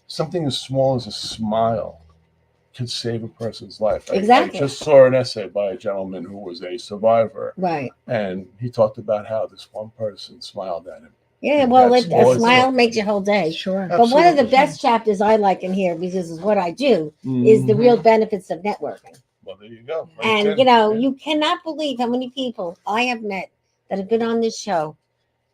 something as small as a smile can save a person's life. Exactly. I just saw an essay by a gentleman who was a survivor, Right. and he talked about how this one person smiled at him. Yeah, well, That's a all it's smile like. makes your whole day. Sure. But one of the Absolutely. best chapters I like in here, because it's what I do, is the Mhm. real benefits of networking. Well, there you go. Right And, there. you Yeah. you cannot believe how many people I have met that have been on this show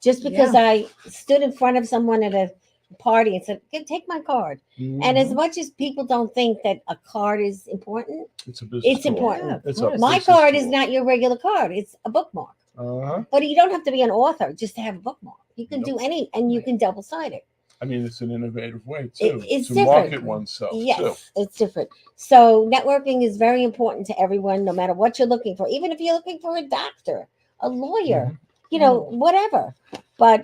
just because I stood in front of someone at a party and said, take my card. And as Mhm. much as people don't think that a card is important, It's a business it's tool. important. Yeah, of It's course. My business card is tool. not your regular card. It's a bookmark. Uh-huh. But you don't have to be an author just to have a bookmark. You can do Nope. any, and you can double side it. I mean, it's an innovative way too It's to different. market oneself Yes, too. it's different. So networking is very important to everyone, no matter what you're looking for. Even if you're looking for a doctor, a lawyer, whatever. But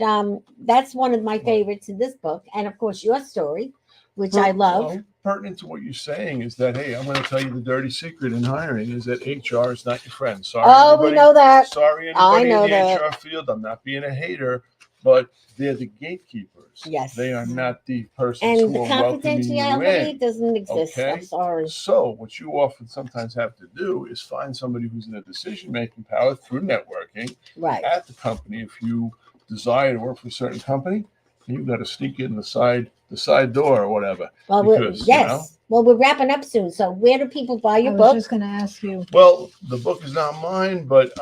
that's one of my favorites in this book, and of course your story, which I love. Well, pertinent to what you're saying is that, hey, I'm going to tell you the dirty secret in hiring is that HR is not your friend. Sorry, Oh, we know that. Sorry, I anybody know in the that. HR field. I'm not being a hater, but they're the gatekeepers. Yes. They are not the persons And who the are welcoming you confidentiality in. doesn't exist. Okay. I'm sorry. So what you often sometimes have to do is find somebody who's in a decision-making power through networking Right. at the company. If you desire to work for a certain company, you've got to sneak in the side door or whatever. Well, Because, yes. Well, we're wrapping up soon. So where do people buy I your was book? just going to ask you. Well, the book is not mine, but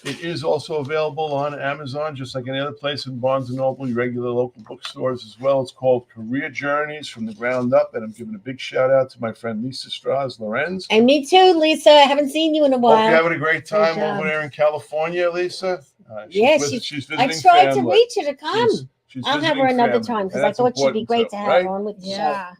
it is also available on Amazon, just like any other place in Barnes & Noble, your regular local bookstores as well. It's called Career Journeys from the Ground Up, and I'm giving a big shout out to my friend Lisa Strauss Lorenz. And me too, Lisa. I haven't seen you in a Hope while. you're having a great time Good job. over there in California, Lisa. Yes, she's I visiting tried to family. reach her to come. She's I'll have her visiting another family, time because and I that's thought she'd be important great too, to have right? her on with the show. Yeah.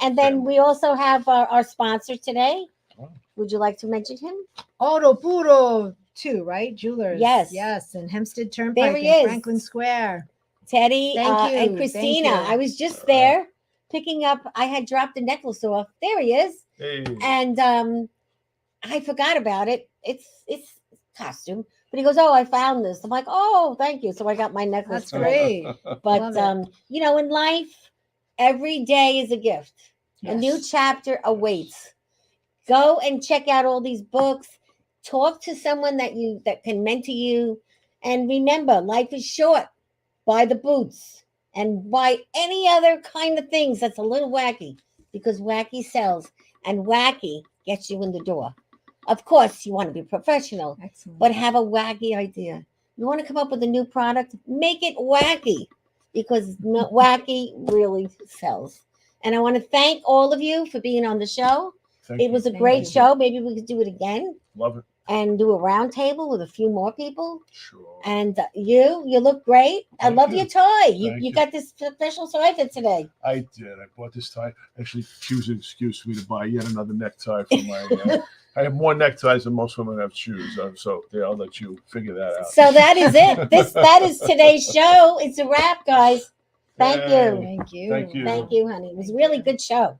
And then we also have our sponsor today. Oh. Would you like to mention him? Oro Puro too, right? Jewelers. Yes. Yes. And Hempstead Turnpike There he in is. Franklin Square. Teddy Thank you, and thank Christina. you. I was just there picking up. I had dropped a necklace off. There he is. Hey. And I forgot about it. It's costume. But he goes, oh, I found this. I'm like, oh, thank you. So I got my necklace. That's for him. great. But Love in life, every day is a gift. A new Yes. chapter awaits. Go and check out all these books. Talk to someone that can mentor you. And remember, life is short. Buy the boots and buy any other kind of things that's a little wacky, because wacky sells and wacky gets you in the door. Of course, you want to be professional, Excellent. but have a wacky idea. You want to come up with a new product, make it wacky, because wacky really sells. And I want to thank all of you for being on the show. Thank It you. was a Thank great you. show. Maybe we could do it again Love it. and do a round table with a few more people. Sure. And you look great. I Thank love you. your toy. You Thank you you. got this special toy for today. I did. I bought this tie. Actually, she was an excuse for me to buy yet another necktie for my. I have more neckties than most women have shoes. So yeah, I'll let you figure that out. So that is it. That is today's show. It's a wrap, guys. Thank Yay. you. Thank you. Thank you. Thank you, honey. It was a really good show.